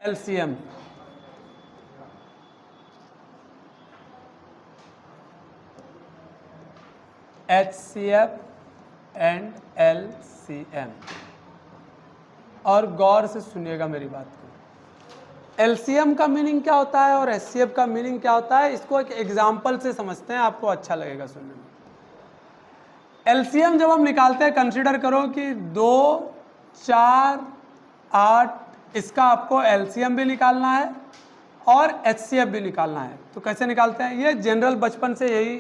LCM. HCF and LCM। और गौर से सुनिएगा मेरी बात को। LCM का मीनिंग क्या होता है और HCF का मीनिंग क्या होता है, इसको एक एग्जाम्पल से समझते हैं, आपको अच्छा लगेगा सुनने में। LCM जब हम निकालते हैं, कंसीडर करो कि 2, 4, 8, इसका आपको LCM भी निकालना है और HCF भी निकालना है। तो कैसे निकालते हैं, ये जनरल बचपन से यही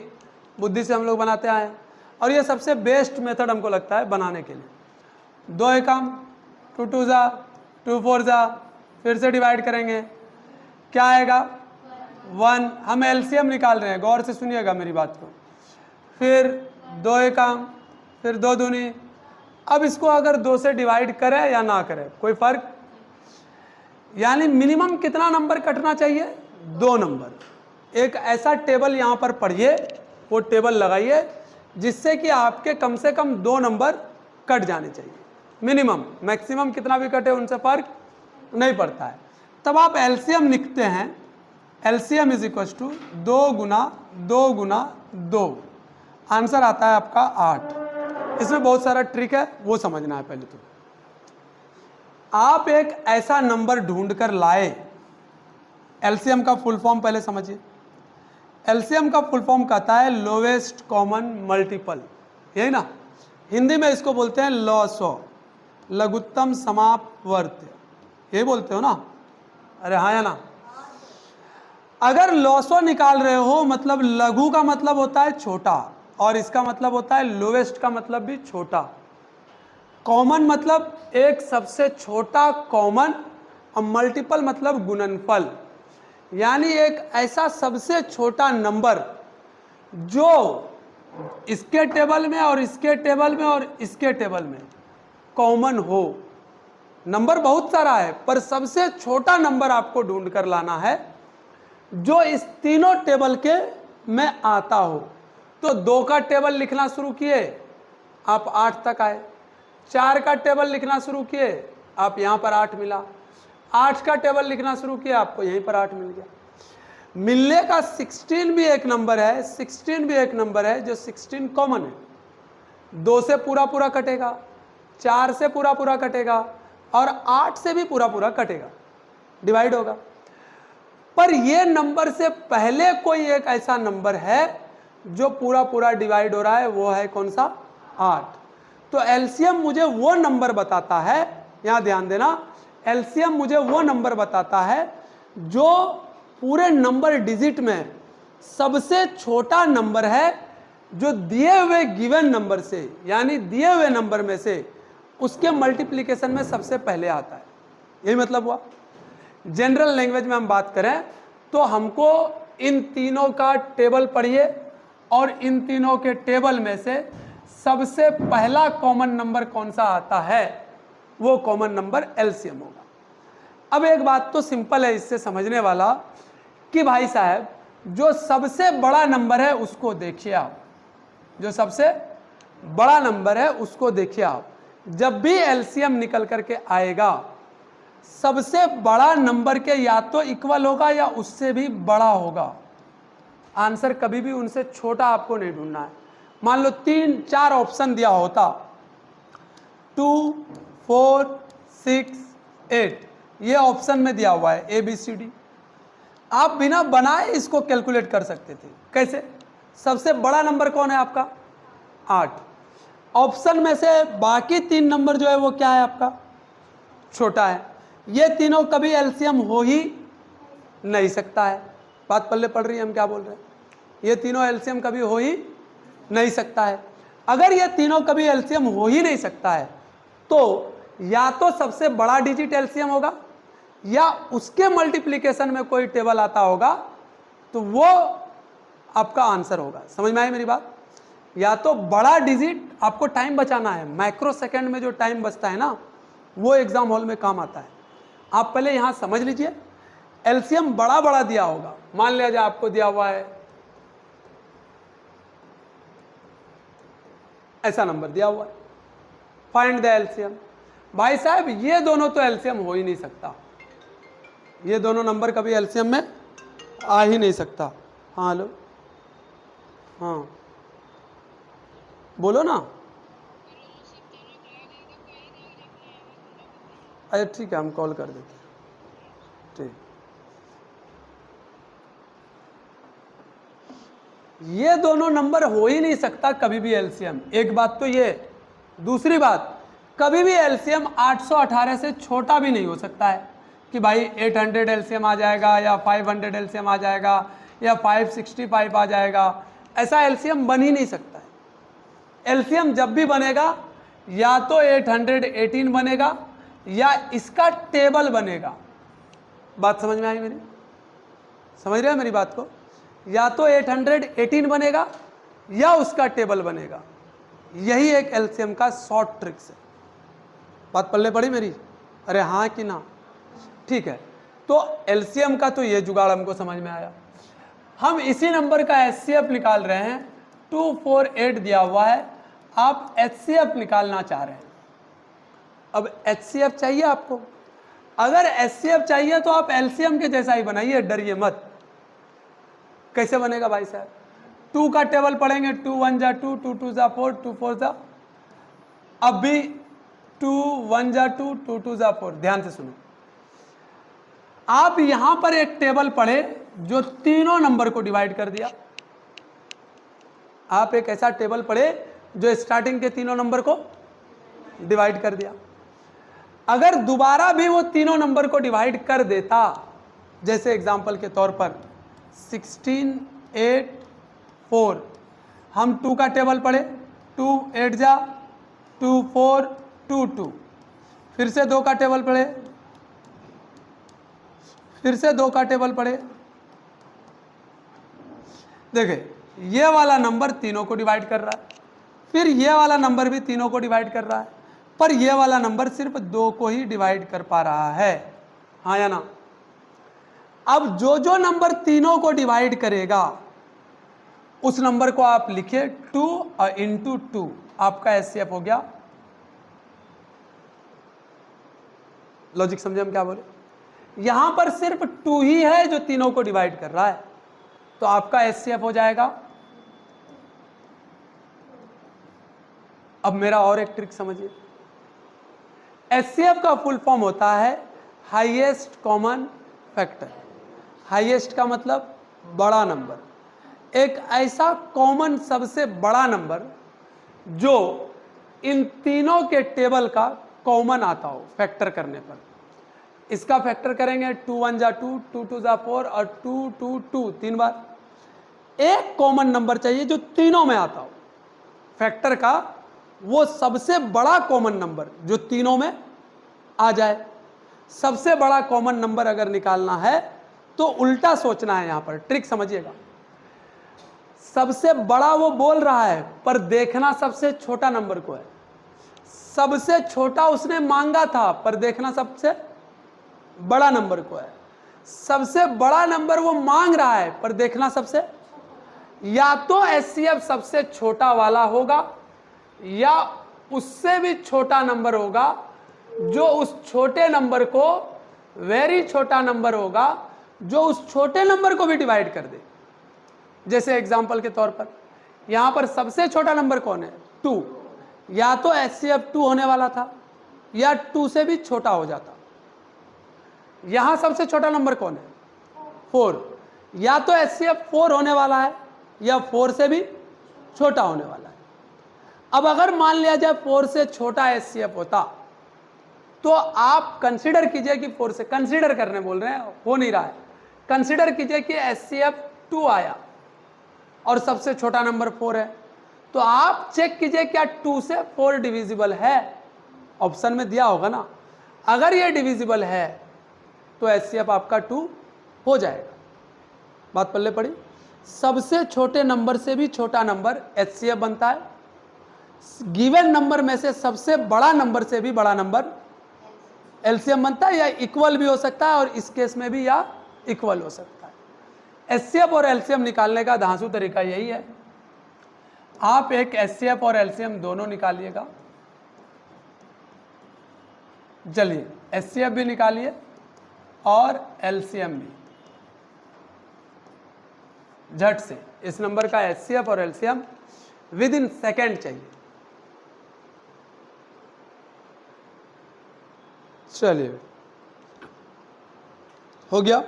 बुद्धि से हम लोग बनाते आए हैं और ये सबसे बेस्ट मेथड हमको लगता है बनाने के लिए। 2 एकम 2 2 जा 2 4 जा, फिर से डिवाइड करेंगे, क्या आएगा 1। हम LCM निकाल रहे हैं, गौर से सुनिएगा मेरी बात को। फिर 2 एकम, फिर 2 दूनी। अब इसको अगर 2 से डिवाइड करें या ना करें कोई फर्क, यानी मिनिमम कितना नंबर कटना चाहिए, 2 नंबर। एक ऐसा टेबल यहाँ पर पढ़िए, वो टेबल लगाइए जिससे कि आपके कम से कम 2 नंबर कट जाने चाहिए मिनिमम। मैक्सिमम कितना भी कटे उनसे फर्क नहीं पड़ता है। तब आप LCM लिखते हैं, LCM इज इक्वल टू 2 गुना 2 गुना 2, आंसर आता है आपका 8। इसमें बहुत सारा ट्रिक है, वो समझना है पहले तो। आप एक ऐसा नंबर ढूंढ कर लाए, LCM का फुल फॉर्म पहले समझिए। LCM का फुल फॉर्म कहता है लोवेस्ट कॉमन मल्टीपल, यही ना, हिंदी में इसको बोलते हैं लॉसो, लघुत्तम समापवर्त्य, यही बोलते हो ना, अरे हाँ या ना। अगर लॉसो निकाल रहे हो, मतलब लघु का मतलब होता है छोटा और इसका मतलब होता है लोवेस्ट का मतलब भी छोटा। कॉमन मतलब एक सबसे छोटा कॉमन और मल्टीपल मतलब गुणनफल, यानी एक ऐसा सबसे छोटा नंबर जो इसके टेबल में और इसके टेबल में और इसके टेबल में कॉमन हो। नंबर बहुत सारा है पर सबसे छोटा नंबर आपको ढूंढ कर लाना है जो इस तीनों टेबल के में आता हो। तो 2 का टेबल लिखना शुरू किए, आप 8 तक आए। 4 का टेबल लिखना शुरू किए, आप यहाँ पर 8 मिला। 8 का टेबल लिखना शुरू किया, आपको यहीं पर 8 मिल गया। मिलने का 16 भी एक नंबर है, 16 भी एक नंबर है जो 16 कॉमन है। 2 से पूरा पूरा कटेगा, 4 से पूरा पूरा कटेगा और 8 से भी पूरा पूरा कटेगा, डिवाइड होगा। पर ये नंबर से पहले कोई एक ऐसा नंबर है जो पूरा पूरा डिवाइड हो रहा है, वो है कौन सा, 8। तो LCM मुझे वो नंबर बताता है, यहां ध्यान देना, LCM मुझे वो नंबर बताता है जो पूरे नंबर डिजिट में सबसे छोटा नंबर है, जो दिए हुए गिवन नंबर से, यानी दिए हुए नंबर में से उसके मल्टीप्लिकेशन में सबसे पहले आता है। यही मतलब हुआ। जनरल लैंग्वेज में हम बात करें तो हमको इन तीनों का टेबल पढ़िए और इन तीनों के टेबल में से सबसे पहला कॉमन नंबर कौन सा आता है, वो कॉमन नंबर LCM होगा। अब एक बात तो सिंपल है इससे समझने वाला कि भाई साहब जो सबसे बड़ा नंबर है उसको देखिए आप, जो सबसे बड़ा नंबर है उसको देखिए आप। जब भी LCM निकल करके आएगा, सबसे बड़ा नंबर के या तो इक्वल होगा या उससे भी बड़ा होगा। आंसर कभी भी उनसे छोटा आपको नहीं ढूंढना है। मान लो 3-4 ऑप्शन दिया होता, 2, 4, 6, 8, ये ऑप्शन में दिया हुआ है ABCD, आप बिना बनाए इसको कैलकुलेट कर सकते थे। कैसे, सबसे बड़ा नंबर कौन है आपका, 8। ऑप्शन में से बाकी 3 नंबर जो है वो क्या है आपका, छोटा है। ये तीनों कभी LCM हो ही नहीं सकता है। बात पल्ले पड़ रही है, हम क्या बोल रहे हैं, ये तीनों LCM कभी हो ही नहीं सकता है। अगर ये तीनों कभी LCM हो ही नहीं सकता है तो या तो सबसे बड़ा डिजिट LCM होगा या उसके मल्टीप्लिकेशन में कोई टेबल आता होगा, तो वो आपका आंसर होगा। समझ में आई मेरी बात। या तो बड़ा डिजिट, आपको टाइम बचाना है, माइक्रो सेकेंड में जो टाइम बचता है ना, वो एग्जाम हॉल में काम आता है। आप पहले यहां समझ लीजिए, LCM बड़ा बड़ा दिया होगा। मान लिया जाए आपको दिया हुआ है ऐसा नंबर दिया हुआ है, फाइंड द LCM। भाई साहब ये दोनों तो LCM हो ही नहीं सकता, ये दोनों नंबर कभी एलसीएम में आ ही नहीं सकता। हाँ हेलो, हाँ बोलो ना। अरे ठीक है, हम कॉल कर देते हैं। ठीक, ये दोनों नंबर हो ही नहीं सकता कभी भी एलसीएम, एक बात तो ये। दूसरी बात, कभी भी एलसीएम 818 से छोटा भी नहीं हो सकता है कि भाई 800 एलसीएम आ जाएगा या 500 एलसीएम आ जाएगा या 565 आ जाएगा, ऐसा एलसीएम बन ही नहीं सकता है। एलसीएम जब भी बनेगा या तो 818 बनेगा या इसका टेबल बनेगा। बात समझ में आई मेरी? समझ रहे हो मेरी बात को? या तो 818 बनेगा या उसका टेबल बनेगा। यही एक एलसीएम का शॉर्ट ट्रिक्स है। बात पल्ले पड़ी मेरी? अरे हाँ कि ना? ठीक है, तो एलसीएम का तो ये जुगाड़ हमको समझ में आया। हम इसी नंबर का एचसीएफ निकाल रहे हैं। 248 दिया हुआ है, आप एचसीएफ निकालना चाह रहे हैं। अब एचसीएफ चाहिए आपको। अगर एचसीएफ चाहिए तो आप एलसीएम के जैसा ही बनाइए, डरिए मत। कैसे बनेगा भाई साहब? 2 का टेबल पढ़ेंगे, 2 1 जा 2, 2 2 जा 4, 2 4 जा, अब भी 2 1 जा 2, 2 2 जा 4। ध्यान से सुनो, आप यहां पर एक टेबल पढ़े जो तीनों नंबर को डिवाइड कर दिया। आप एक ऐसा टेबल पढ़े जो स्टार्टिंग के तीनों नंबर को डिवाइड कर दिया। अगर दोबारा भी वो तीनों नंबर को डिवाइड कर देता, जैसे एग्जांपल के तौर पर 16 8 4, हम 2 का टेबल पढ़े, 2 8 जा 2 4 2 2, फिर से 2 का टेबल पढ़े, फिर से 2 का टेबल पढ़े। देखिए ये वाला नंबर तीनों को डिवाइड कर रहा है, फिर ये वाला नंबर भी तीनों को डिवाइड कर रहा है, पर ये वाला नंबर सिर्फ 2 को ही डिवाइड कर पा रहा है। हाँ या ना? अब जो जो नंबर तीनों को डिवाइड करेगा उस नंबर को आप लिखिए 2 और इंटू 2, आपका एचसीएफ हो गया। लॉजिक समझे हम क्या बोले? यहां पर सिर्फ 2 ही है जो तीनों को डिवाइड कर रहा है, तो आपका एचसीएफ हो जाएगा। अब मेरा और एक ट्रिक समझिए। एचसीएफ का फुल फॉर्म होता है हाईएस्ट कॉमन फैक्टर। हाईएस्ट का मतलब बड़ा नंबर। एक ऐसा कॉमन सबसे बड़ा नंबर जो इन तीनों के टेबल का कॉमन आता हो फैक्टर करने पर। इसका फैक्टर करेंगे 2 1 जा 2, 2 2 जा 4 और 2 2 2, 3 बार। एक कॉमन नंबर चाहिए जो तीनों में आता हो फैक्टर का, वो सबसे बड़ा कॉमन नंबर जो तीनों में आ जाए। सबसे बड़ा कॉमन नंबर अगर निकालना है तो उल्टा सोचना है। यहां पर ट्रिक समझिएगा। सबसे बड़ा वो बोल रहा है पर देखना सबसे छोटा नंबर को है। सबसे छोटा उसने मांगा था पर देखना सबसे बड़ा नंबर को है। सबसे बड़ा नंबर वो मांग रहा है पर देखना सबसे, या तो एचसीएफ सबसे छोटा वाला होगा या उससे भी छोटा नंबर होगा जो उस छोटे नंबर को, वेरी छोटा नंबर होगा जो उस छोटे नंबर को भी डिवाइड कर दे। जैसे एग्जांपल के तौर पर यहां पर सबसे छोटा नंबर कौन है? 2। या तो एचसीएफ 2 होने वाला था या 2 से भी छोटा हो जाता। यहां सबसे छोटा नंबर कौन है? 4। या तो एचसीएफ 4 होने वाला है या 4 से भी छोटा होने वाला है। अब अगर मान लिया जाए 4 से छोटा एचसीएफ होता तो आप कंसीडर कीजिए कि 4 से, कंसीडर करने बोल रहे हैं, हो नहीं रहा है, कंसीडर कीजिए कि एचसीएफ 2 आया और सबसे छोटा नंबर 4 है, तो आप चेक कीजिए क्या 2 से 4 डिविजिबल है। ऑप्शन में दिया होगा ना। अगर ये डिविजिबल है तो एचसीएफ आपका 2 हो जाएगा। बात पल्ले पड़ी? सबसे छोटे नंबर से भी छोटा नंबर एचसीएफ बनता है। गिवन नंबर में से सबसे बड़ा नंबर से भी बड़ा नंबर एलसीएम बनता है, या इक्वल भी हो सकता है और इस केस में भी या इक्वल हो सकता है। एचसीएफ और एलसीएम निकालने का धांसू तरीका यही है। आप एक एचसीएफ और एलसीएम दोनों निकालिएगा। चलिए एचसीएफ भी निकालिए और एलसीएम भी। झट से इस नंबर का एचसीएफ और एलसीएम विद इन सेकेंड चाहिए। चलिए हो गया।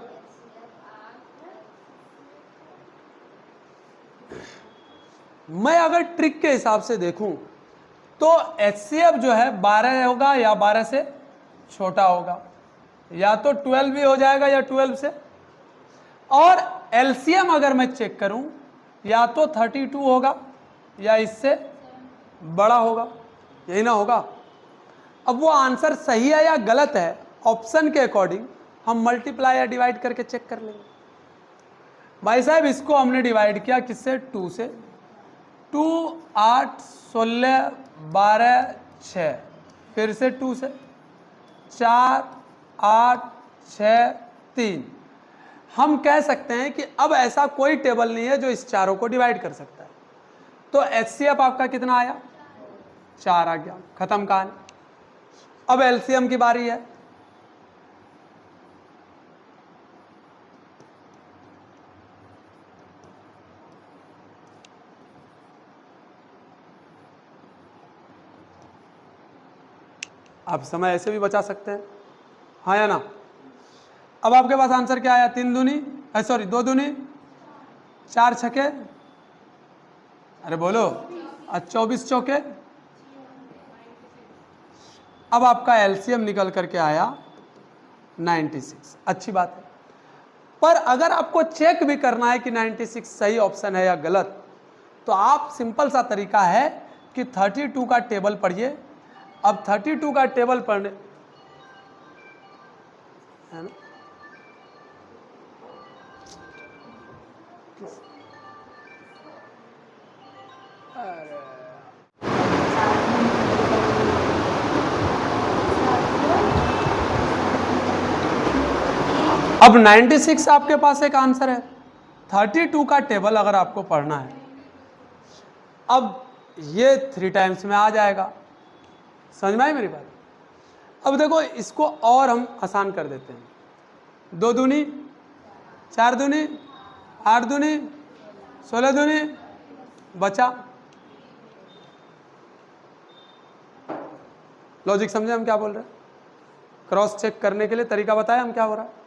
मैं अगर ट्रिक के हिसाब से देखूं तो एचसीएफ जो है 12 होगा या 12 से छोटा होगा, या तो 12 भी हो जाएगा या 12 से, और एलसीएम अगर मैं चेक करूं या तो 32 होगा या इससे बड़ा होगा, यही ना होगा। अब वो आंसर सही है या गलत है ऑप्शन के अकॉर्डिंग हम मल्टीप्लाई या डिवाइड करके चेक कर लेंगे। भाई साहब इसको हमने डिवाइड किया किससे, 2 से। 2 8 16 12 6, फिर से 2 से, 4 8 6 3। हम कह सकते हैं कि अब ऐसा कोई टेबल नहीं है जो इस चारों को डिवाइड कर सकता है। तो एचसीएफ आपका कितना आया, 4 आ गया, खत्म कहानी। अब एलसीएम की बारी है। आप समय ऐसे भी बचा सकते हैं, हाँ या ना। अब आपके पास आंसर क्या आया, 3 दूनी 2 दूनी 4 छके, अरे बोलो, 24 चौके। अब आपका एलसीएम निकल करके आया 96। अच्छी बात है, पर अगर आपको चेक भी करना है कि 96 सही ऑप्शन है या गलत, तो आप सिंपल सा तरीका है कि 32 का टेबल पढ़िए। अब 32 का टेबल पढ़ने है ना, अब 96 आपके पास एक आंसर है। 32 का टेबल अगर आपको पढ़ना है, अब ये 3 टाइम्स में आ जाएगा, समझ में आई मेरी बात। अब देखो इसको और हम आसान कर देते हैं, 2 दूनी 4 दूनी 8 दूनी 16 दूनी, बचा। लॉजिक समझे हम क्या बोल रहे हैं, क्रॉस चेक करने के लिए तरीका बताया हम क्या हो रहा है।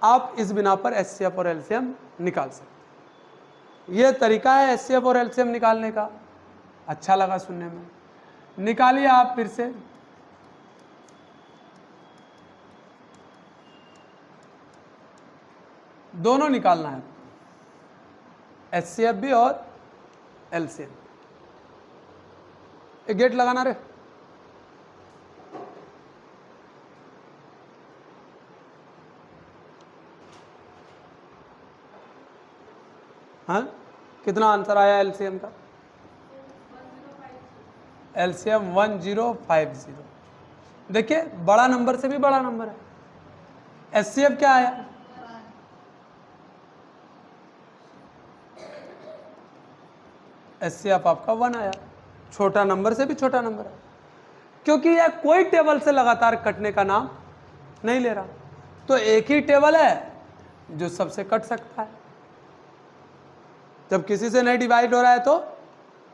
आप इस बिना पर एचसीएफ और एलसीएम निकाल सकते, ये तरीका है एचसीएफ और एलसीएम निकालने का। अच्छा लगा सुनने में, निकालिए आप फिर से। दोनों निकालना है, एचसीएफ भी और एलसीएम। एक गेट लगाना रे, हाँ कितना आंसर आया एलसीएम का, एलसीएम 1050। देखिए बड़ा नंबर से भी बड़ा नंबर है। एचसीएफ क्या आया, एचसीएफ आपका 1 आया, छोटा नंबर से भी छोटा नंबर है, क्योंकि यह कोई टेबल से लगातार कटने का नाम नहीं ले रहा। तो एक ही टेबल है जो सबसे कट सकता है। जब किसी से नहीं डिवाइड हो रहा है तो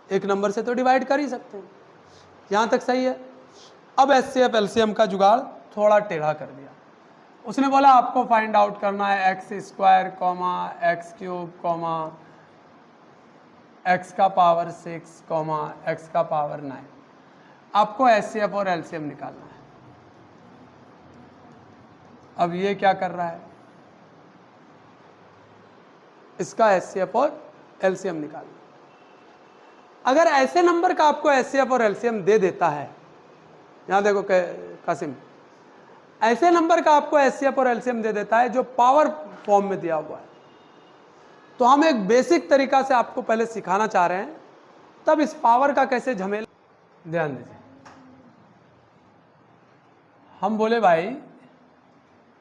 एक नंबर से तो डिवाइड कर ही सकते हैं, यहां तक सही है। अब एचसीएफ एलसीएम का जुगाड़ थोड़ा टेढ़ा कर दिया। उसने बोला आपको फाइंड आउट करना है x², x³ x का पावर 6, x का पावर 9। आपको एचसीएफ और एलसीएम निकालना है। अब ये क्या कर रहा है, इसका एचसीएफ और एलसीएम निकालना। अगर ऐसे नंबर का आपको एचसीएफ और एलसीएम दे देता है, यहां देखो कासिम, ऐसे नंबर का आपको एचसीएफ और एलसीएम दे देता है जो पावर फॉर्म में दिया हुआ है, तो हम एक बेसिक तरीका से आपको पहले सिखाना चाह रहे हैं, तब इस पावर का कैसे झमेला। ध्यान दीजिए, हम बोले भाई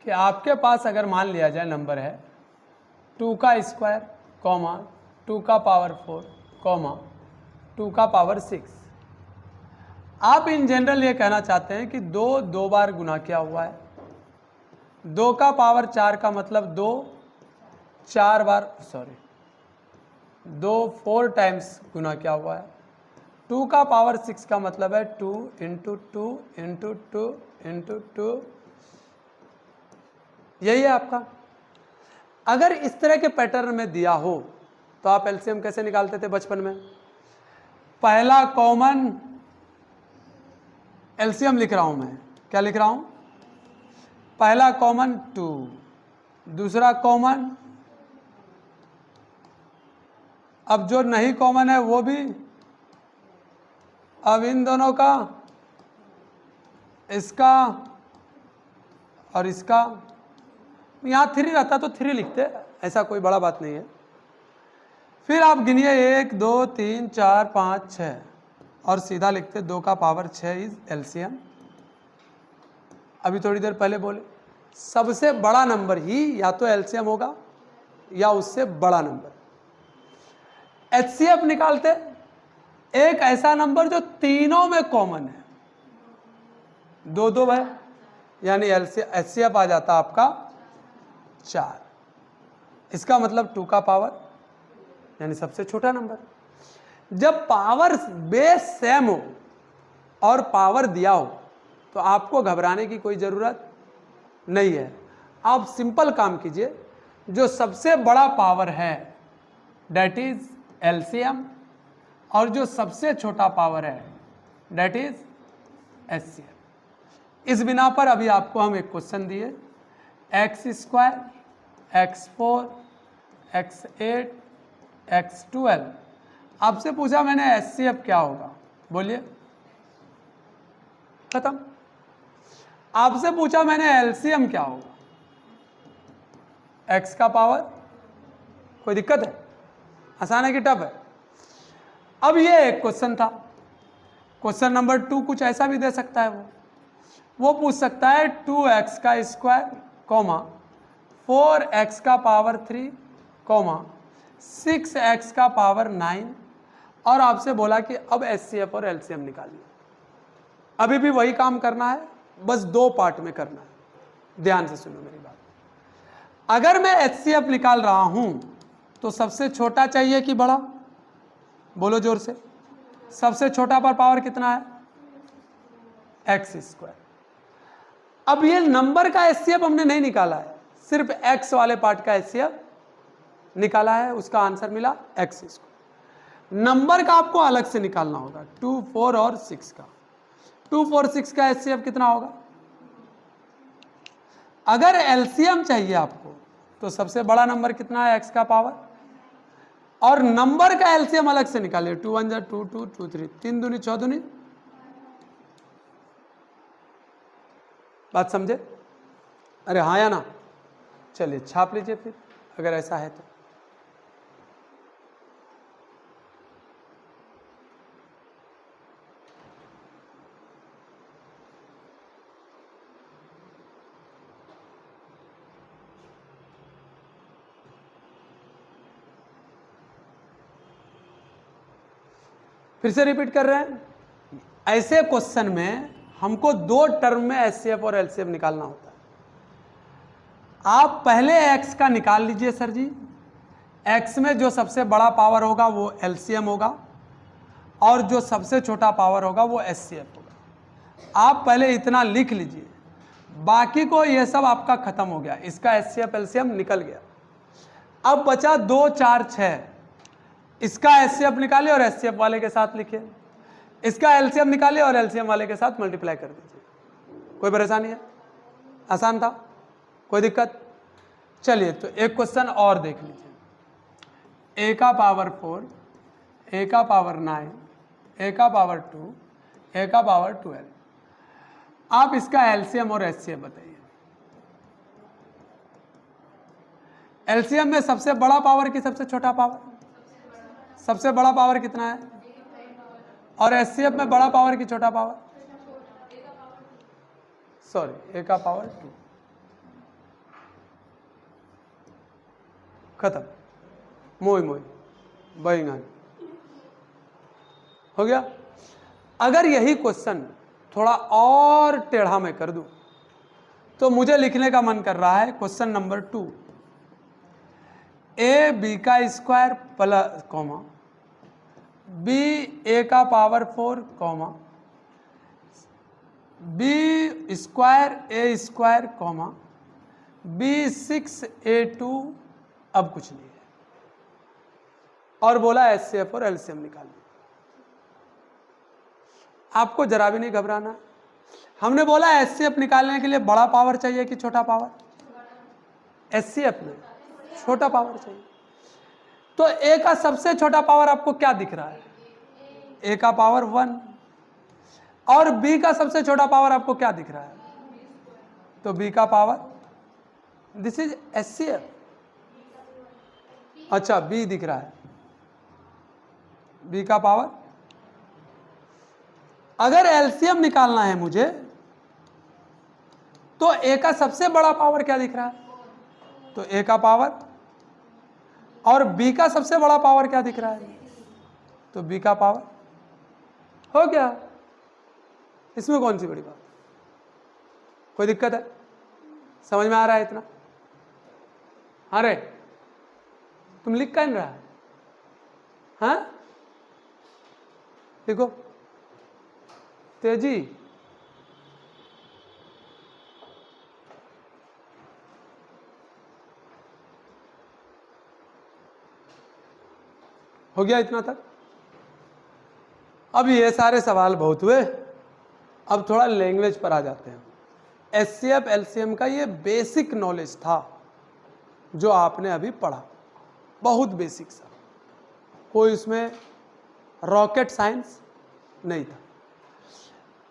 कि आपके पास अगर मान लिया जाए नंबर है 2 का स्क्वायर, 2 का पावर 4, 2 का पावर 6। आप इन जनरल ये कहना चाहते हैं कि 2 बार गुना किया हुआ है, 2 का पावर 4 का मतलब 2 4 बार, सॉरी 2 4 टाइम्स गुना क्या हुआ है। 2 का पावर 6 का मतलब है 2 इंटू 2 इंटू 2 इंटू 2, यही है आपका। अगर इस तरह के पैटर्न में दिया हो तो आप एलसीएम कैसे निकालते थे बचपन में? पहला कॉमन एलसीएम लिख रहा हूं मैं, क्या लिख रहा हूं? पहला कॉमन 2, दूसरा कॉमन, अब जो नहीं कॉमन है वो भी, अब इन दोनों का, इसका और इसका, यहाँ 3 रहता तो 3 लिखते, ऐसा कोई बड़ा बात नहीं है। फिर आप गिनिए 1 2 3 4 5 6 और सीधा लिखते 2 का पावर 6 इज एलसीएम। अभी थोड़ी देर पहले बोले सबसे बड़ा नंबर ही या तो एलसीएम होगा या उससे बड़ा नंबर। एचसीएफ निकालते एक ऐसा नंबर जो तीनों में कॉमन है, 2 2 है, यानी एचसीएफ आ जाता आपका 4। इसका मतलब 2 का पावर यानी सबसे छोटा नंबर। जब पावर बेस सेम हो और पावर दिया हो तो आपको घबराने की कोई ज़रूरत नहीं है। आप सिंपल काम कीजिए, जो सबसे बड़ा पावर है डेट इज एलसीएम और जो सबसे छोटा पावर है डेट इज एचसीएफ। इस बिना पर अभी आपको हम एक क्वेश्चन दिए, x², x4, x8, x12, आपसे पूछा मैंने एचसीएफ क्या होगा, बोलिए, खत्म। आपसे पूछा मैंने एलसीएम क्या होगा, x का पावर, कोई दिक्कत है? आसान है कि टफ है? अब ये एक क्वेश्चन था। क्वेश्चन नंबर 2 कुछ ऐसा भी दे सकता है, वो पूछ सकता है 2x का स्क्वायर, 4x का पावर 3, 6x का पावर 9, और आपसे बोला कि अब एचसीएफ और एलसीएम निकालिए। अभी भी वही काम करना है, बस 2 पार्ट में करना है। ध्यान से सुनो मेरी बात। अगर मैं एचसीएफ निकाल रहा हूं तो सबसे छोटा चाहिए कि बड़ा? बोलो जोर से। सबसे छोटा पर पावर कितना है? x²। अब ये नंबर का एचसीएफ हमने नहीं निकाला है, सिर्फ x वाले पार्ट का एचसीएफ निकाला है, उसका आंसर मिला x²। नंबर का आपको अलग से निकालना होगा, 2 4 और 6 का। 2 4 6 का एचसीएफ कितना होगा? अगर एलसीएम चाहिए आपको तो सबसे बड़ा नंबर कितना है? x का पावर, और नंबर का एलसीएम अलग से निकालिए, 2 1 2 2 2 3, 3 दूनी 6 दूनी। बात समझे? अरे हाँ या ना? चलिए छाप लीजिए फिर, अगर ऐसा है तो। फिर से रिपीट कर रहे हैं, ऐसे क्वेश्चन में हमको 2 टर्म में एचसीएफ और एलसीएम निकालना होता है। आप पहले x का निकाल लीजिए सर जी। x में जो सबसे बड़ा पावर होगा वो एलसीएम होगा और जो सबसे छोटा पावर होगा वो एचसीएफ होगा। आप पहले इतना लिख लीजिए, बाकी को ये सब आपका खत्म हो गया, इसका एचसीएफ एलसीएम निकल गया। अब बचा 2 4 6, इसका एचसीएफ निकालिए और एचसीएफ वाले के साथ लिखिए, इसका एलसीएम निकालिए और एलसीएम वाले के साथ मल्टीप्लाई कर दीजिए। कोई परेशानी है? आसान था? कोई दिक्कत? चलिए तो एक क्वेश्चन और देख लीजिए। a का पावर 4, a का पावर 9, a का पावर 2, a का पावर 12। आप इसका एलसीएम और एचसीएफ बताइए। एलसीएम में सबसे बड़ा पावर की सबसे छोटा पावर? सबसे बड़ा पावर कितना है? और एचसीएफ में बड़ा पावर की छोटा पावर? सॉरी, a का पावर 2। खत्म। मोई मोई बहिंगान हो गया। अगर यही क्वेश्चन थोड़ा और टेढ़ा मैं कर दूं तो मुझे लिखने का मन कर रहा है क्वेश्चन नंबर 2, ए बी का स्क्वायर प्लस कॉमा बी ए का पावर 4 कॉमा बी स्क्वायर ए स्क्वायर कॉमा बी 6a2, अब कुछ नहीं है, और बोला एचसीएफ और एलसीएम निकाल। आपको जरा भी नहीं घबराना। हमने बोला एचसीएफ निकालने के लिए बड़ा पावर चाहिए कि छोटा पावर? एचसीएफ में छोटा पावर चाहिए। तो ए का सबसे छोटा पावर आपको क्या दिख रहा है? ए का पावर 1। और बी का सबसे छोटा पावर आपको क्या दिख रहा है? तो बी का पावर, दिस इज एचसीएफ। अच्छा, बी दिख रहा है, बी का पावर। अगर एलसीएम निकालना है मुझे तो ए का सबसे बड़ा पावर क्या दिख रहा है? तो ए का पावर। और बी का सबसे बड़ा पावर क्या दिख रहा है? तो बी का पावर। हो गया, इसमें कौन सी बड़ी बात? कोई दिक्कत है? समझ में आ रहा है इतना? अरे तुम लिख क्या नहीं रहा? हाँ, देखो तेजी। हो गया इतना तक? अब ये सारे सवाल बहुत हुए, अब थोड़ा लैंग्वेज पर आ जाते हैं। एचसीएफ एलसीएम का ये बेसिक नॉलेज था जो आपने अभी पढ़ा, बहुत बेसिक सा, कोई इसमें रॉकेट साइंस नहीं था।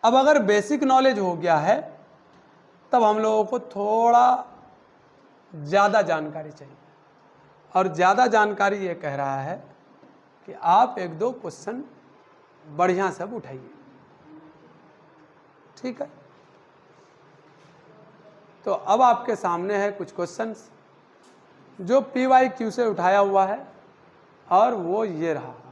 अब अगर बेसिक नॉलेज हो गया है तब हम लोगों को थोड़ा ज़्यादा जानकारी चाहिए, और ज़्यादा जानकारी ये कह रहा है कि आप एक दो क्वेश्चन बढ़िया सब उठाइए, ठीक है? तो अब आपके सामने है कुछ क्वेश्चंस जो PYQ से उठाया हुआ है, और वो ये रहा आपका।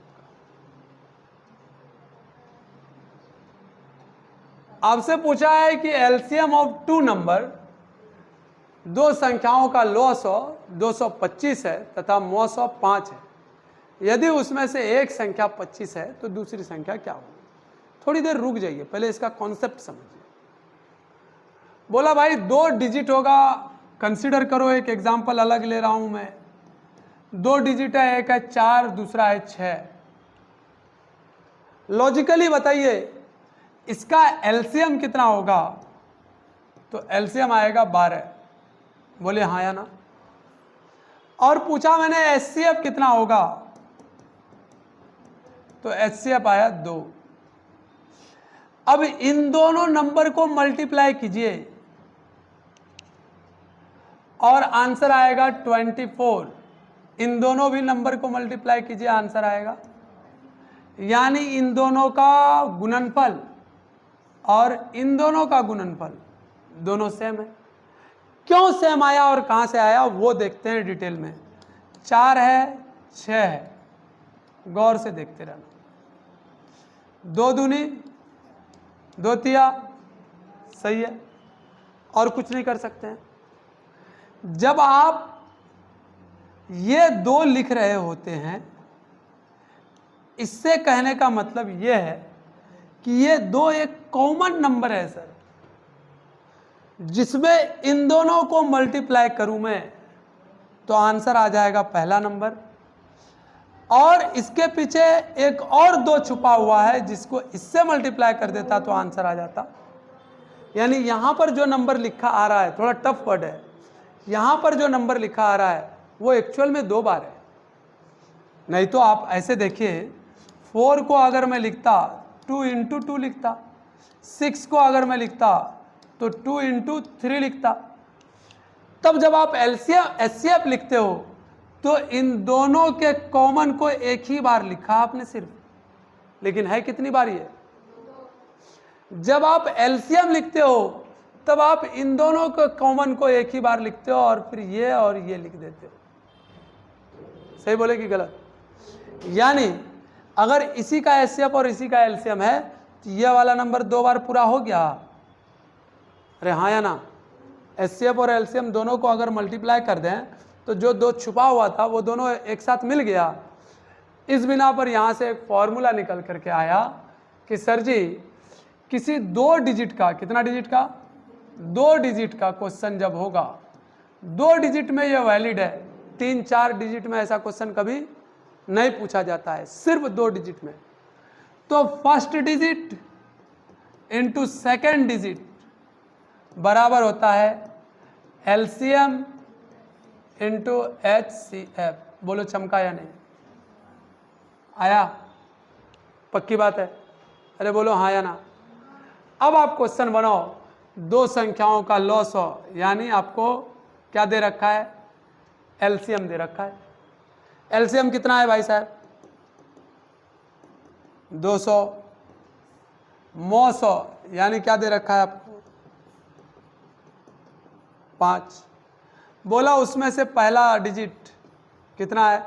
आपसे पूछा है कि एलसीएम ऑफ 2 नंबर, दो संख्याओं का लॉस 225 है तथा मॉस 5 है। यदि उसमें से एक संख्या 25 है तो दूसरी संख्या क्या होगी? थोड़ी देर रुक जाइए, पहले इसका कॉन्सेप्ट समझिए। बोला भाई 2 डिजिट होगा, कंसीडर करो, एक एग्जांपल अलग ले रहा हूं मैं। 2 डिजिट है, एक है 4, दूसरा है 6। लॉजिकली बताइए इसका एलसीएम कितना होगा? तो एलसीएम आएगा 12। बोले हाँ या ना? और पूछा मैंने एचसीएफ कितना होगा? तो एचसीएफ आया 2। अब इन दोनों नंबर को मल्टीप्लाई कीजिए और आंसर आएगा 24। इन दोनों भी नंबर को मल्टीप्लाई कीजिए, आंसर आएगा, यानी इन दोनों का गुणनफल और इन दोनों का गुणनफल दोनों सेम है। क्यों सेम आया और कहां से आया वो देखते हैं डिटेल में। 4 है, 6 है, गौर से देखते रहना। 2 दूनी 2 तिया, सही है, और कुछ नहीं कर सकते हैं। जब आप ये 2 लिख रहे होते हैं, इससे कहने का मतलब ये है कि ये 2 एक कॉमन नंबर है सर, जिसमें इन दोनों को मल्टीप्लाई करूं मैं तो आंसर आ जाएगा पहला नंबर, और इसके पीछे एक और 2 छुपा हुआ है जिसको इससे मल्टीप्लाई कर देता तो आंसर आ जाता। यानी यहां पर जो नंबर लिखा आ रहा है, थोड़ा टफ वर्ड है, यहां पर जो नंबर लिखा आ रहा है वो एक्चुअल में 2 बार है। नहीं तो आप ऐसे देखिए, 4 को अगर मैं लिखता 2 इंटू 2 लिखता, 6 को अगर मैं लिखता तो 2 इंटू 3 लिखता। तब जब आप एचसीएफ लिखते हो तो इन दोनों के कॉमन को एक ही बार लिखा आपने सिर्फ, लेकिन है कितनी बार ये? जब आप एलसीएम लिखते हो तब आप इन दोनों के कॉमन को एक ही बार लिखते हो और फिर ये और ये लिख देते हो। सही बोले कि गलत? यानी अगर इसी का एचसीएफ और इसी का एलसीएम है तो ये वाला नंबर 2 बार पूरा हो गया। अरे हाँ या ना? HCF और LCM दोनों को अगर मल्टीप्लाई कर दें तो जो दो छुपा हुआ था वो दोनों एक साथ मिल गया। इस बिना पर यहाँ से एक फॉर्मूला निकल करके आया कि सर जी किसी 2 डिजिट का, कितना डिजिट का, 2 डिजिट का क्वेश्चन जब होगा, 2 डिजिट में ये वैलिड है, 3-4 डिजिट में ऐसा क्वेश्चन कभी नहीं पूछा जाता है, सिर्फ 2 डिजिट में। तो first digit into second digit बराबर होता है LCM इंटू HCF। बोलो चमका या नहीं? आया? पक्की बात है? अरे बोलो हाँ या ना। अब आप क्वेश्चन बनाओ, 2 संख्याओं का लॉस हो, यानी आपको क्या दे रखा है? LCM दे रखा है। LCM कितना है भाई साहब? 200 900, यानी क्या दे रखा है आपको? 5। बोला उसमें से पहला डिजिट कितना है,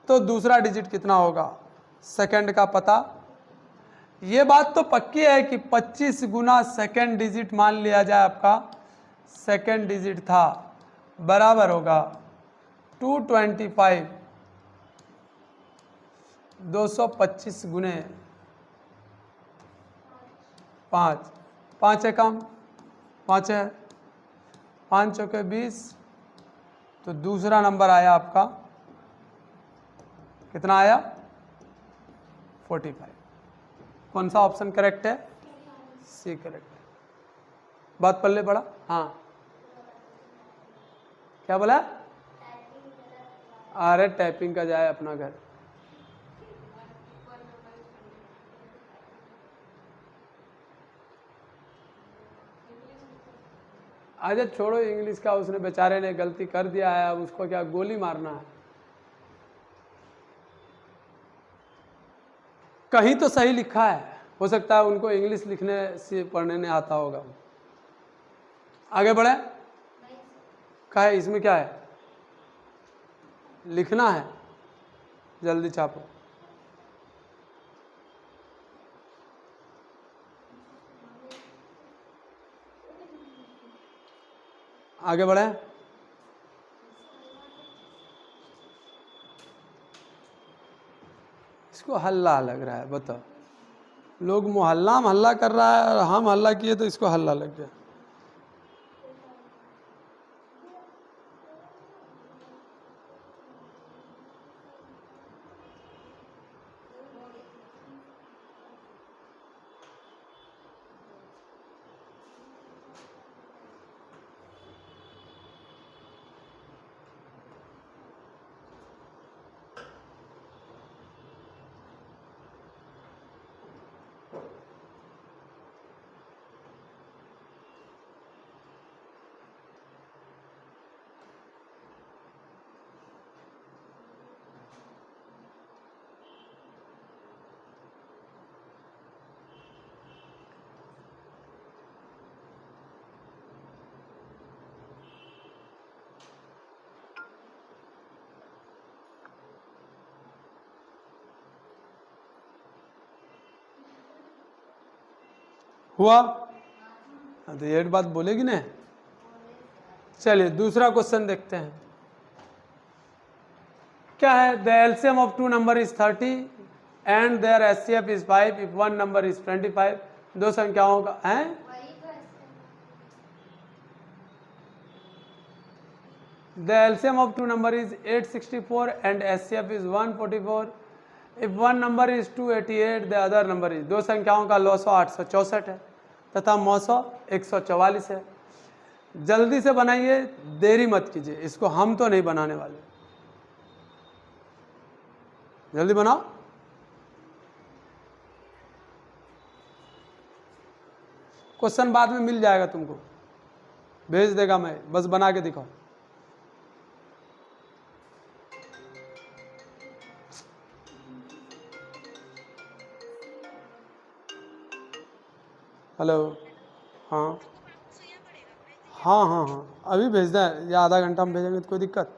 तो दूसरा डिजिट कितना होगा? सेकंड का पता। ये बात तो पक्की है कि 25 गुना सेकंड डिजिट मान लिया जाए आपका सेकंड डिजिट था, बराबर होगा 225, 225 गुने 5, 5 है कम, 5 है, 5 चौके 20, तो दूसरा नंबर आया आपका कितना आया? 45। कौन सा ऑप्शन करेक्ट है? सी करेक्ट है। बात पल्ले पड़ा? हाँ, क्या बोला? अरे टाइपिंग का जाए अपना घर। अच्छा छोड़ो इंग्लिश का, उसने बेचारे ने गलती कर दिया है, अब उसको क्या गोली मारना है? कहीं तो सही लिखा है, हो सकता है उनको इंग्लिश लिखने से पढ़ने नहीं आता होगा। आगे बढ़े। क्या है इसमें? क्या है? लिखना है, जल्दी छापो। आगे बढ़े। इसको हल्ला लग रहा है, बताओ। लोग मोहल्ला में हल्ला कर रहा है और हम हल्ला किए तो इसको हल्ला लग गया। हुआ? तो ये बात बोलेगी ना। चलिए दूसरा क्वेश्चन देखते हैं। क्या है? The LCM of 2 number is 30 and their HCF is 5 if 1 number is 25। 2 संख्याओं का है। The LCM of 2 number is 864 and HCF is 144 if 1 number is 288 the other number is. 2 संख्याओं का लॉस 864 है तथा मौसो 144 है। जल्दी से बनाइए, देरी मत कीजिए, इसको हम तो नहीं बनाने वाले, जल्दी बनाओ। क्वेश्चन बाद में मिल जाएगा तुमको, भेज देगा मैं, बस बना के दिखाओ। हेलो। हाँ हाँ हाँ हाँ, अभी भेज दें या आधा घंटा में भेजेंगे तो कोई दिक्कत?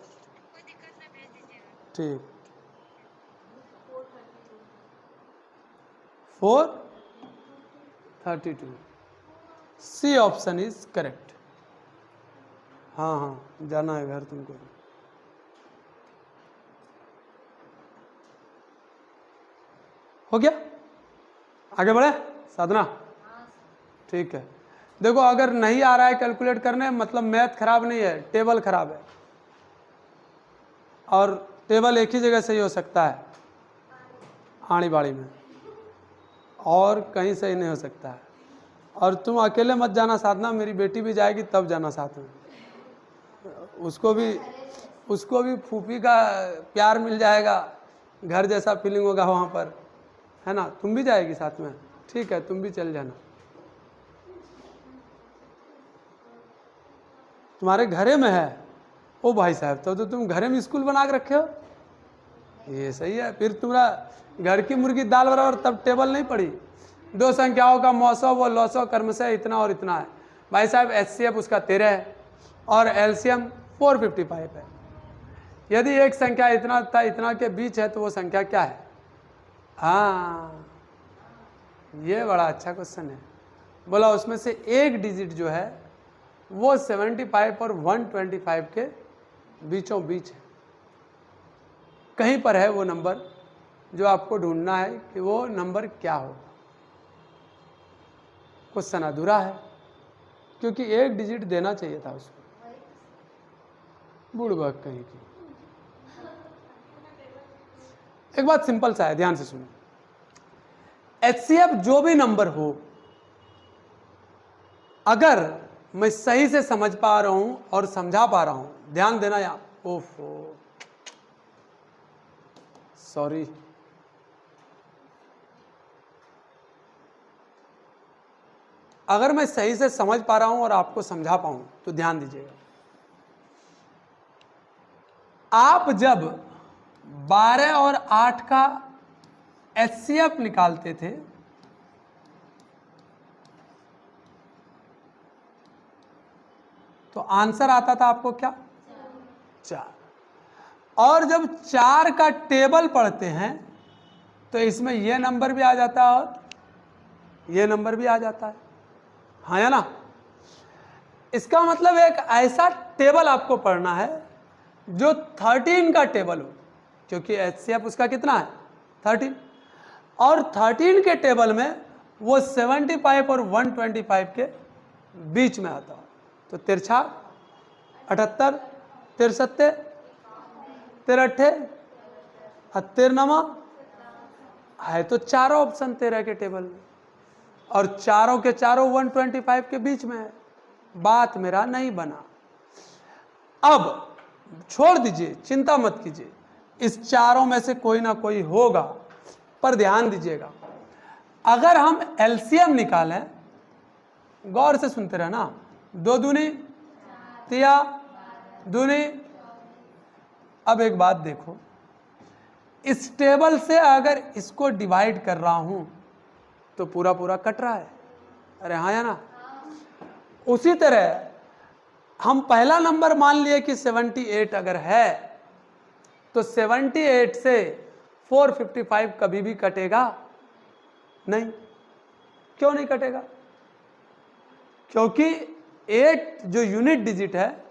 ठीक। 432 सी ऑप्शन इज करेक्ट। हाँ हाँ जाना है घर तुमको। हो गया, आगे बढ़े साधना। ठीक है, देखो अगर नहीं आ रहा है कैलकुलेट करने मतलब मैथ खराब नहीं है, टेबल खराब है। और टेबल एक ही जगह सही हो सकता है, आड़ी बाड़ी में, और कहीं सही नहीं हो सकता है। और तुम अकेले मत जाना साधना, मेरी बेटी भी जाएगी तब जाना साथ में, उसको भी फूफी का प्यार मिल जाएगा, घर जैसा फीलिंग होगा वहाँ पर, है ना। तुम भी जाएगी साथ में, ठीक है तुम भी चल जाना। तुम्हारे घरे में है, ओ भाई साहब तो तुम घरे में स्कूल बना के रखे हो, ये सही है। फिर तुम्हारा घर की मुर्गी दाल बराबर, तब टेबल नहीं पड़ी। दो संख्याओं का मौसो व लौसो क्रमशः इतना और इतना है। भाई साहब HCF उसका 13 है और LCM 455 है। यदि एक संख्या इतना तथा इतना के बीच है तो वो संख्या क्या है? हाँ ये बड़ा अच्छा क्वेश्चन है। बोला उसमें से एक डिजिट जो है वो 75 और 125 के बीचों बीच है। कहीं पर है वो नंबर जो आपको ढूंढना है कि वो नंबर क्या होगा। क्वेश्चन अधूरा है क्योंकि एक डिजिट देना चाहिए था उसको, बुड़बक कहीं की। एक बात सिंपल सा है, ध्यान से सुनो। HCF जो भी नंबर हो, अगर मैं सही से समझ पा रहा हूं और समझा पा रहा हूं, ध्यान देना यहां, ओफो सॉरी, अगर मैं सही से समझ पा रहा हूं और आपको समझा पाऊं तो ध्यान दीजिएगा। आप जब 12 और 8 का HCF निकालते थे तो आंसर आता था आपको क्या? 4। और जब 4 का टेबल पढ़ते हैं तो इसमें यह नंबर भी आ जाता है और यह नंबर भी आ जाता है, हाँ या ना। इसका मतलब एक ऐसा टेबल आपको पढ़ना है जो 13 का टेबल हो, क्योंकि HCF उसका कितना है? 13। और 13 के टेबल में वो 75 और 125 के बीच में आता है। तो 73, 78, 63, 63, 93 है तो चारों ऑप्शन 13 के टेबल में, और चारों के चारों 125 के बीच में है। बात मेरा नहीं बना। अब छोड़ दीजिए, चिंता मत कीजिए, इस चारों में से कोई ना कोई होगा। पर ध्यान दीजिएगा, अगर हम LCM निकालें, गौर से सुनते रहना, 2 दूनी 3 दूनी। अब एक बात देखो, इस टेबल से अगर इसको डिवाइड कर रहा हूं तो पूरा पूरा कट रहा है, अरे हाँ या ना। उसी तरह हम पहला नंबर मान लिए कि 78 अगर है तो 78 से 455 कभी भी कटेगा नहीं। क्यों नहीं कटेगा? क्योंकि 8 जो यूनिट डिजिट है,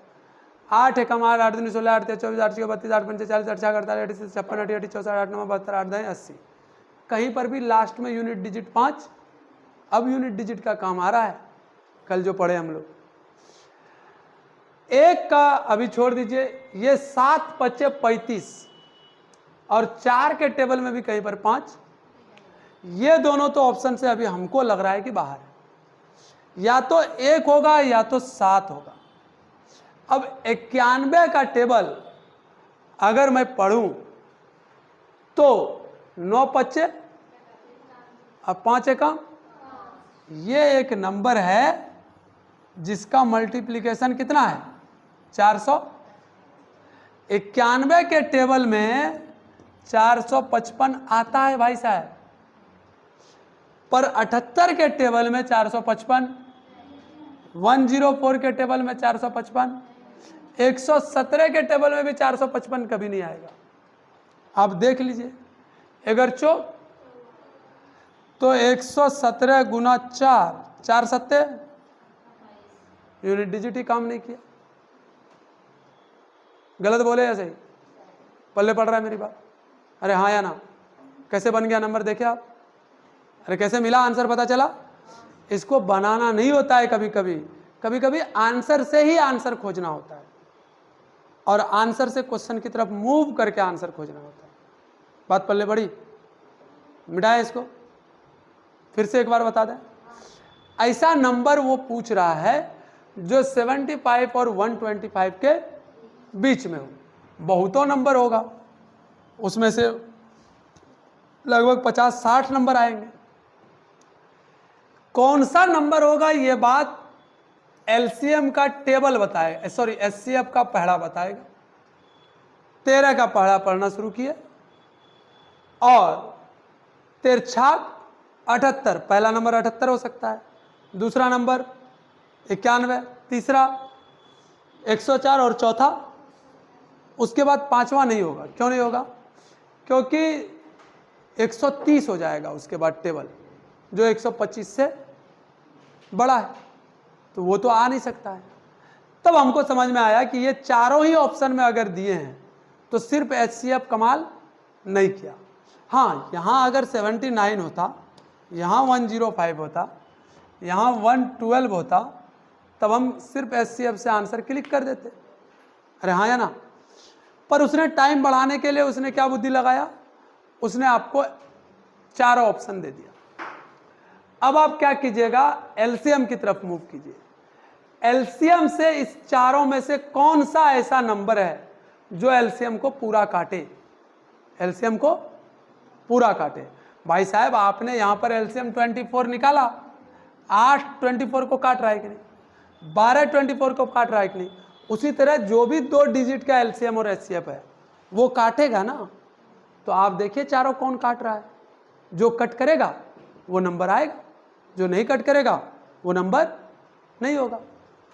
8 एकम 8, 8 दूनी 16, 8 24, 8 32, 8 पंचे 40, 8 6 48, 56, 88, 64, 8 9 72, 8 10 80। कहीं पर भी लास्ट में यूनिट डिजिट 5। अब यूनिट डिजिट का काम आ रहा है, कल जो पढ़े हम लोग। 1 का अभी छोड़ दीजिए, ये 7 5 35 और 4 के टेबल में भी कहीं पर 5। ये दोनों तो ऑप्शन से अभी हमको लग रहा है कि बाहर है, या तो 1 होगा या तो 7 होगा। अब 91 का टेबल अगर मैं पढ़ूं तो 9 5 अब 5 एकम, ये एक नंबर है जिसका मल्टीप्लिकेशन कितना है? 400। 91 के टेबल में 455 आता है भाई साहब, पर 78 के टेबल में 455, 104 के टेबल में 455, 117 के टेबल में भी 455 कभी नहीं आएगा। आप देख लीजिए, अगर तो 117 गुना 4, 4 7 यूनिट डिजिट ही काम नहीं किया। गलत बोले या सही? पल्ले पड़ रहा है मेरी बात? अरे हाँ या ना? कैसे बन गया नंबर देखे आप? अरे कैसे मिला आंसर पता चला? इसको बनाना नहीं होता है, कभी कभी कभी कभी आंसर से ही आंसर खोजना होता है और आंसर से क्वेश्चन की तरफ मूव करके आंसर खोजना होता है। बात पल्ले पड़ी? मिटाए इसको, फिर से एक बार बता दें। ऐसा नंबर वो पूछ रहा है जो 75 और 125 के बीच में हो। बहुतों नंबर होगा, उसमें से लगभग 50-60 नंबर आएंगे। कौन सा नंबर होगा ये बात एलसीएम का टेबल बताएगा, सॉरी एचसीएफ का पढ़ा बताएगा। 13 का पढ़ा पढ़ना शुरू किए और 13 78, पहला नंबर 78 हो सकता है, दूसरा नंबर 91, तीसरा 104 और चौथा, उसके बाद पांचवा नहीं होगा। क्यों नहीं होगा? क्योंकि 130 हो जाएगा उसके बाद टेबल, जो 125 से बड़ा है, तो वो तो आ नहीं सकता है। तब हमको समझ में आया कि ये चारों ही ऑप्शन में अगर दिए हैं तो सिर्फ एचसीएफ कमाल नहीं किया। हाँ, यहाँ अगर 79 होता, यहाँ 105 होता, यहाँ 112 होता, तब हम सिर्फ एचसीएफ से आंसर क्लिक कर देते। अरे हाँ या ना? पर उसने टाइम बढ़ाने के लिए उसने क्या बुद्धि लगाया? उसने आपको चारों ऑप्शन दे दिया। अब आप क्या कीजिएगा? एलसीएम की तरफ मूव कीजिए। एलसीएम से इस चारों में से कौन सा ऐसा नंबर है जो एलसीएम को पूरा काटे? एलसीएम को पूरा काटे। भाई साहब, आपने यहां पर एलसीएम 24 निकाला, 8 24 को काट रहा है कि नहीं? 12 24 को काट रहा है कि नहीं? उसी तरह जो भी 2 डिजिट का एलसीएम और एचसीएफ है वो काटेगा ना। तो आप देखिए चारों कौन काट रहा है। जो कट करेगा वो नंबर आएगा, जो नहीं कट करेगा वो नंबर नहीं होगा।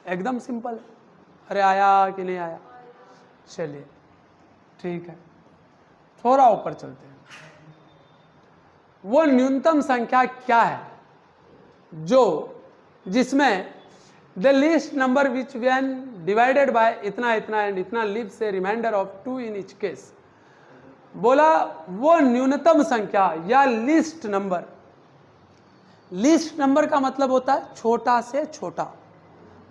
एकदम सिंपल है। अरे आया कि नहीं आया? चलिए ठीक है, थोड़ा ऊपर चलते हैं। वो न्यूनतम संख्या क्या है जो जिसमें the least number which when divided by इतना इतना एंड इतना leaves a remainder of 2 in each case. बोला वो न्यूनतम संख्या या लीस्ट नंबर। लीस्ट नंबर का मतलब होता है छोटा से छोटा,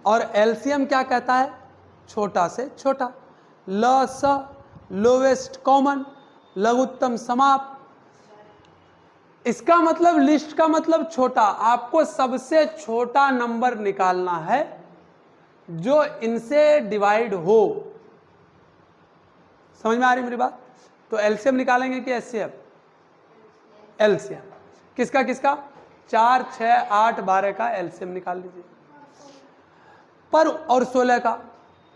और एलसीएम क्या कहता है? छोटा से छोटा। लस लोवेस्ट कॉमन, लघुत्तम समाप्त। इसका मतलब लिस्ट का मतलब छोटा। आपको सबसे छोटा नंबर निकालना है जो इनसे डिवाइड हो। समझ में आ रही मेरी बात? तो एलसीएम निकालेंगे कि एचसीएफ? एलसीएम किसका किसका? 4, 6, 8, 12 का एलसीएम निकाल लीजिए। पर और 16 का।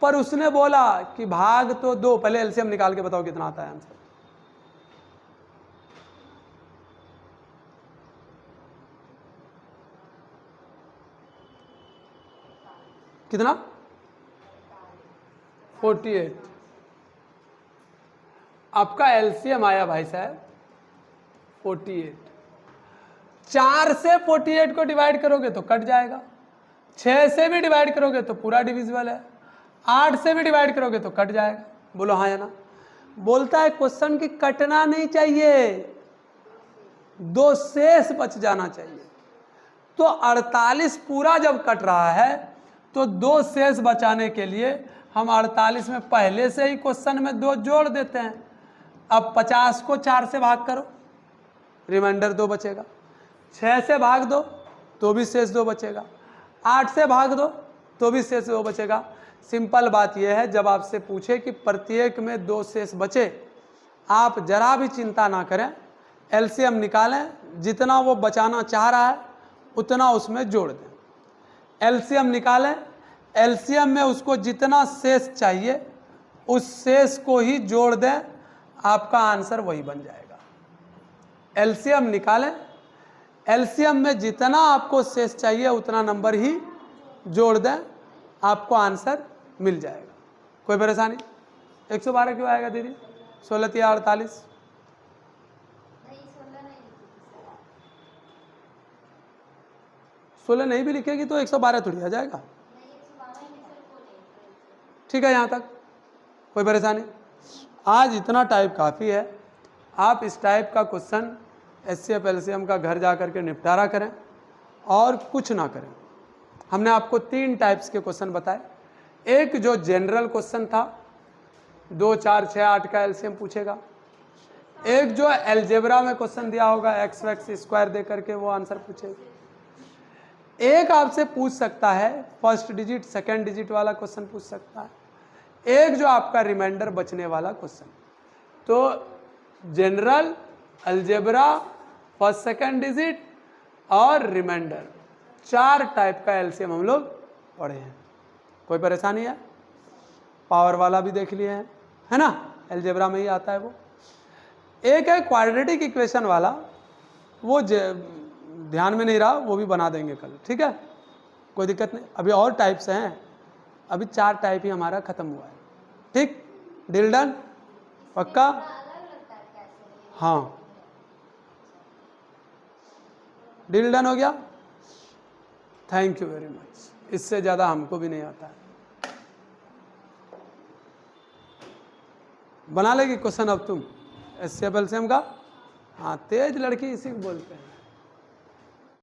पर उसने बोला कि भाग तो 2। पहले एलसीएम निकाल के बताओ कितना आता है आंसर। कितना? 48। आपका एलसीएम आया भाई साहब 48। 4 से 48 को डिवाइड करोगे तो कट जाएगा, 6 से भी डिवाइड करोगे तो पूरा डिविजिबल है, 8 से भी डिवाइड करोगे तो कट जाएगा। बोलो हाँ या ना? बोलता है क्वेश्चन की कटना नहीं चाहिए, 2 शेष बच जाना चाहिए। तो 48 पूरा जब कट रहा है तो 2 शेष बचाने के लिए हम 48 में पहले से ही क्वेश्चन में 2 जोड़ देते हैं। अब 50 को 4 से भाग करो, रिमाइंडर 2 बचेगा। 6 से भाग दो तो भी शेष 2 बचेगा। 8 से भाग दो तो भी शेष 2 बचेगा। सिंपल बात यह है, जब आपसे पूछे कि प्रत्येक में 2 शेष बचे, आप जरा भी चिंता ना करें, एलसीएम निकालें, जितना वो बचाना चाह रहा है उतना उसमें जोड़ दें। एलसीएम निकालें, एलसीएम में उसको जितना शेष चाहिए उस शेष को ही जोड़ दें, आपका आंसर वही बन जाएगा। एलसीएम निकालें, एलसीएम में जितना आपको शेष चाहिए उतना नंबर ही जोड़ दें, आपको आंसर मिल जाएगा। कोई परेशानी? 112 क्यों आएगा दीदी? 16 या 48? 16 नहीं भी लिखेगी तो 112 थोड़ी आ जाएगा। ठीक है, यहाँ तक कोई परेशानी? आज इतना टाइप काफ़ी है। आप इस टाइप का क्वेश्चन एचसीएफ एलसीएम का घर जा करके निपटारा करें और कुछ ना करें। हमने आपको 3 टाइप्स के क्वेश्चन बताए। एक जो जनरल क्वेश्चन था, 2, 4, 6, 8 का एलसीएम पूछेगा। एक जो एलजेब्रा में क्वेश्चन दिया होगा एक्स वैक्स स्क्वायर दे करके वो आंसर पूछेगा। एक आपसे पूछ सकता है फर्स्ट डिजिट सेकंड डिजिट वाला क्वेश्चन पूछ सकता है। एक जो आपका रिमाइंडर बचने वाला क्वेश्चन। तो general, algebra, first second digit और रिमाइंडर, 4 टाइप का एलसीएम हम लोग पढ़े हैं। कोई परेशानी है? पावर वाला भी देख लिए हैं, है ना, अलजेब्रा में ही आता है वो। एक है क्वाड्रेटिक इक्वेशन वाला, वो ध्यान में नहीं रहा, वो भी बना देंगे कल, ठीक है, कोई दिक्कत नहीं। अभी और टाइप्स हैं, अभी 4 टाइप ही हमारा खत्म हुआ है। ठीक, डील डन, पक्का? हाँ, डील डन हो गया। Thank you very much. इससे ज़्यादा हमको भी नहीं आता है। बना लेगी क्वेश्चन अब तुम एचसीएफ एलसीएम का? हाँ, तेज लड़की इसी को बोलते हैं।